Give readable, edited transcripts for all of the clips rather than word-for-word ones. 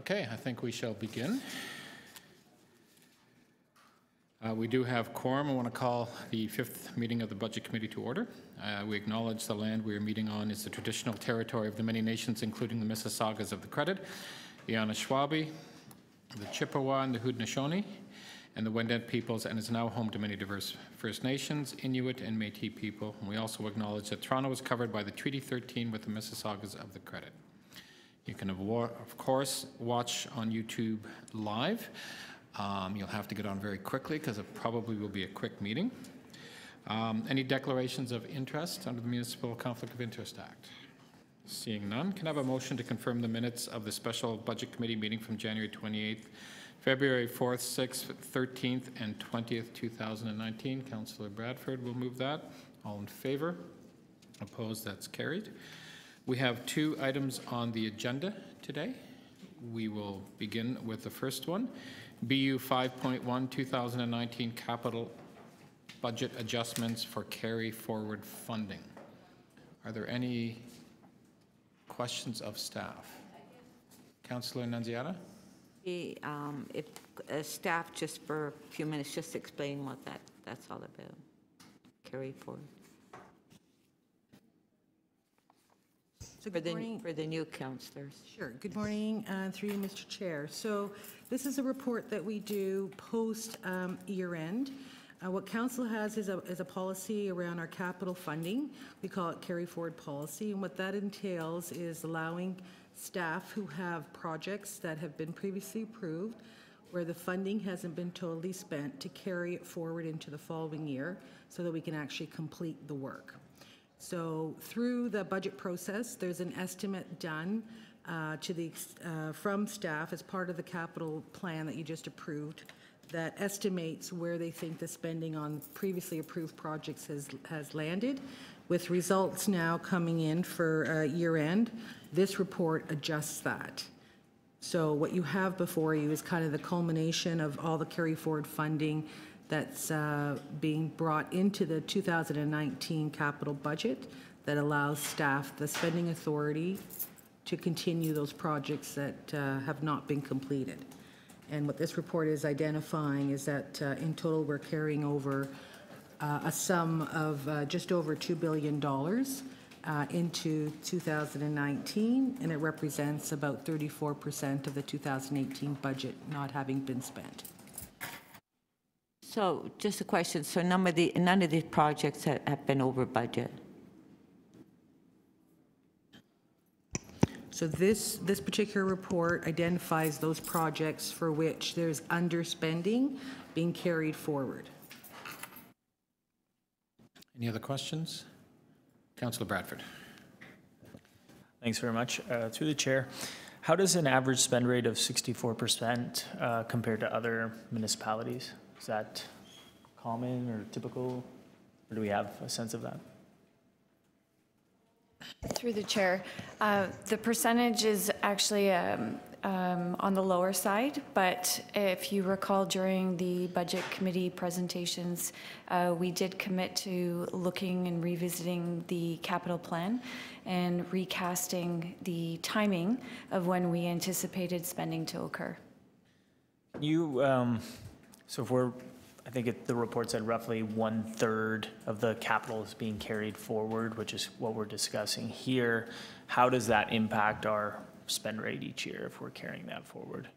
Okay, I think we shall begin. We do have quorum. I want to call the 5th meeting of the Budget Committee to order. We acknowledge the land we are meeting on is the traditional territory of the many nations, including the Mississaugas of the Credit, the Anishinaabe, the Chippewa, and the Haudenosaunee, and the Wendat peoples, and is now home to many diverse First Nations, Inuit, and Métis people. And we also acknowledge that Toronto is covered by the Treaty 13 with the Mississaugas of the Credit. You can, of course, watch on YouTube live. You'll have to get on very quickly because it probably will be a quick meeting. Any declarations of interest under the Municipal Conflict of Interest Act? Seeing none, can I have a motion to confirm the minutes of the Special Budget Committee meeting from January 28th, February 4th, 6th, 13th, and 20th, 2019? Councillor Bradford will move that. All in favor? Opposed? That's carried. We have 2 items on the agenda today. We will begin with the first one. BU 5.1 2019 capital budget adjustments for carry forward funding. Are there any questions of staff? Councillor Nunziata? If staff, just for a few minutes, just explain what that's all about. Carry forward. So good morning. For the new councillors. Sure. Good morning, through you, Mr. Chair. So this is a report that we do post year end. What council has is a policy around our capital funding. We call it carry forward policy, and what that entails is allowing staff who have projects that have been previously approved where the funding hasn't been totally spent to carry it forward into the following year so that we can actually complete the work. So through the budget process, there's an estimate done from staff as part of the capital plan that you just approved that estimates where they think the spending on previously approved projects has landed. With results now coming in for year end, this report adjusts that. So what you have before you is kind of the culmination of all the carry forward funding that's being brought into the 2019 capital budget that allows staff the spending authority to continue those projects that have not been completed. And what this report is identifying is that in total we're carrying over a sum of just over $2 billion into 2019, and it represents about 34% of the 2018 budget not having been spent. So just a question, so none of these projects have been over budget? So this particular report identifies those projects for which there's underspending being carried forward. Any other questions? Councillor Bradford. Thanks very much. Through the chair, how does an average spend rate of 64% compare to other municipalities? Is that common or typical, or do we have a sense of that? Through the chair, the percentage is actually on the lower side, but if you recall during the budget committee presentations, we did commit to looking and revisiting the capital plan and recasting the timing of when we anticipated spending to occur. So if I think the report said roughly 1/3 of the capital is being carried forward, which is what we're discussing here. How does that impact our spend rate each year if we're carrying that forward?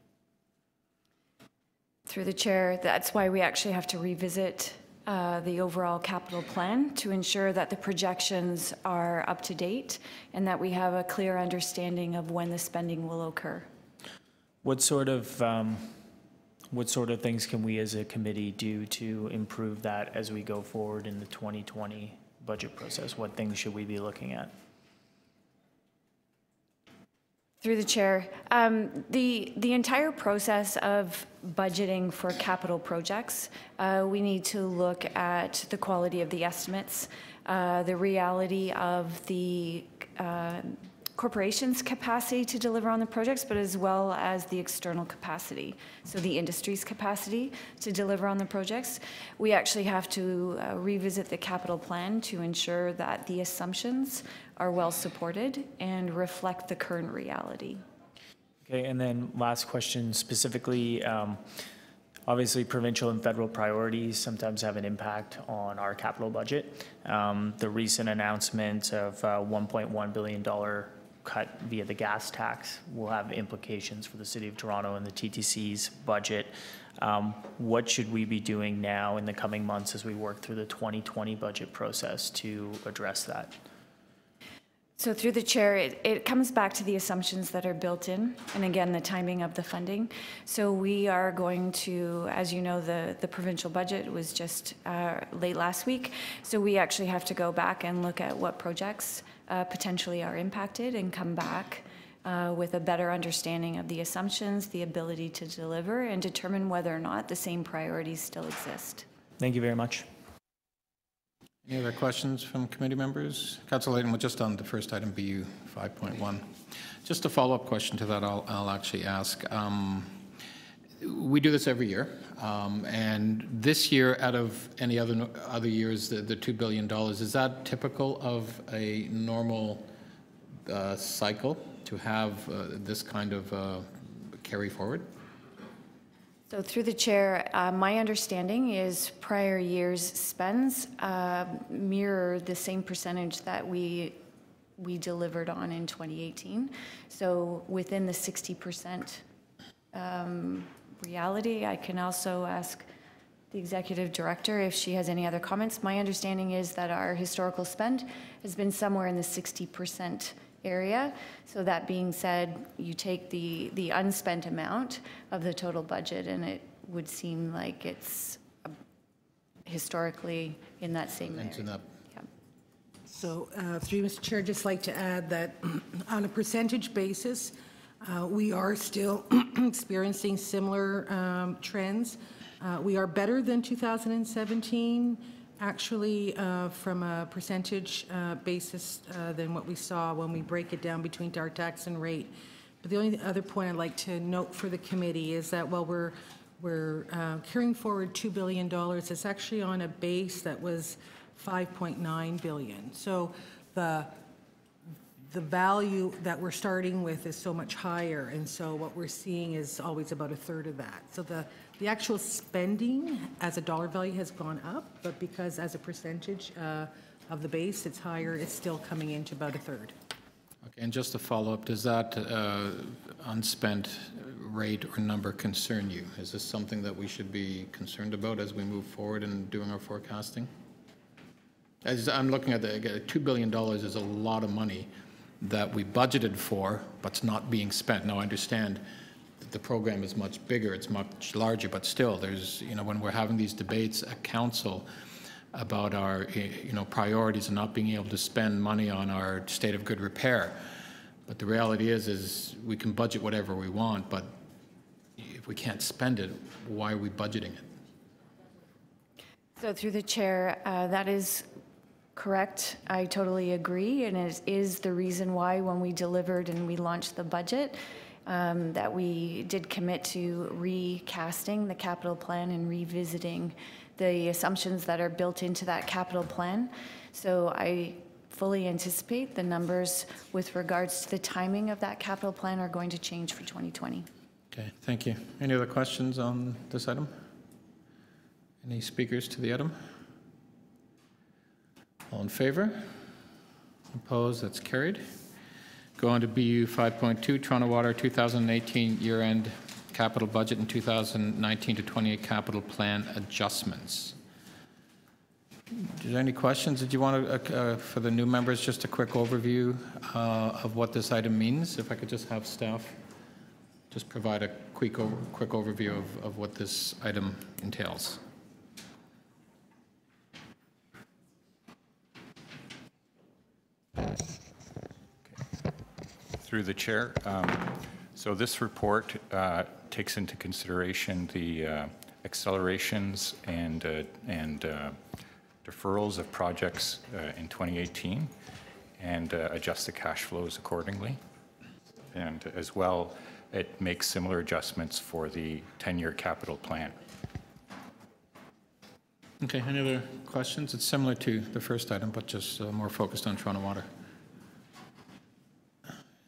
Through the chair, that's why we actually have to revisit the overall capital plan to ensure that the projections are up to date and that we have a clear understanding of when the spending will occur. What sort of things can we as a committee do to improve that as we go forward in the 2020 budget process? What things should we be looking at? Through the chair, the entire process of budgeting for capital projects, we need to look at the quality of the estimates, the reality of the corporation's capacity to deliver on the projects, but as well as the external capacity, so the industry's capacity to deliver on the projects. We actually have to revisit the capital plan to ensure that the assumptions are well supported and reflect the current reality. Okay, and then last question specifically, obviously provincial and federal priorities sometimes have an impact on our capital budget. The recent announcement of $1.1 billion cut via the gas tax will have implications for the City of Toronto and the TTC's budget. What should we be doing now in the coming months as we work through the 2020 budget process to address that? So through the chair, it comes back to the assumptions that are built in, and again, the timing of the funding. So we are going to, as you know, the provincial budget was just late last week. So we actually have to go back and look at what projects potentially are impacted and come back with a better understanding of the assumptions, the ability to deliver, and determine whether or not the same priorities still exist. Thank you very much. Any other questions from committee members? Councillor Layton, just on the first item, BU 5.1. Just a follow-up question to that I'll actually ask. We do this every year, and this year, out of any other years, the $2 billion, is that typical of a normal cycle to have this kind of carry forward? So through the chair, my understanding is prior years' spends mirror the same percentage that we delivered on in 2018. So within the 60% reality, I can also ask the executive director if she has any other comments. My understanding is that our historical spend has been somewhere in the 60% area. So that being said, you take the unspent amount of the total budget, and it would seem like it's historically in that same area. Yeah. So through you, Mr. Chair, I'd just like to add that on a percentage basis, we are still experiencing similar trends. We are better than 2017. Actually, from a percentage basis than what we saw when we break it down between our tax and rate. But the only other point I'd like to note for the committee is that while we're carrying forward $2 billion, it's actually on a base that was $5.9 billion. So the value that we're starting with is so much higher, and so what we're seeing is always about a third of that. So the actual spending as a dollar value has gone up, but because as a percentage of the base it's higher, it's still coming into about a third. Okay, and just to follow up, does that unspent rate or number concern you? Is this something that we should be concerned about as we move forward in doing our forecasting? As I'm looking at $2 billion is a lot of money that we budgeted for, but's not being spent. Now, I understand that the program is much bigger, it's much larger, but still, there's, when we're having these debates at council about our, priorities and not being able to spend money on our state of good repair. But the reality is we can budget whatever we want, but if we can't spend it, why are we budgeting it? So through the chair, that is correct. I totally agree, and it is the reason why when we delivered and we launched the budget, that we did commit to recasting the capital plan and revisiting the assumptions that are built into that capital plan. So I fully anticipate the numbers with regards to the timing of that capital plan are going to change for 2020. Okay, thank you. Any other questions on this item? Any speakers to the item? All in favor? Opposed? That's carried. Go on to BU 5.2, Toronto Water 2018 year-end capital budget and 2019 to 28 capital plan adjustments. Is there any questions? Did you want to, for the new members, just a quick overview of what this item means? If I could just have staff just provide a quick overview of what this item entails. Through the chair. So this report takes into consideration the accelerations and deferrals of projects in 2018 and adjust the cash flows accordingly. And as well, it makes similar adjustments for the 10-year capital plan. Okay, any other questions? It's similar to the first item, but just more focused on Toronto Water.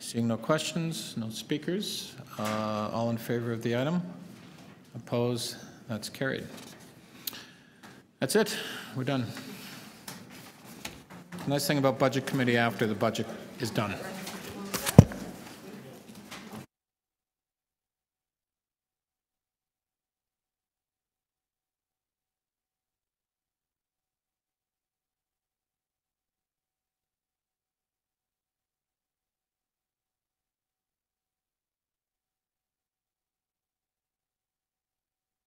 Seeing no questions, no speakers, all in favor of the item? Opposed? That's carried. That's it. We're done. The nice thing about Budget Committee after the budget is done.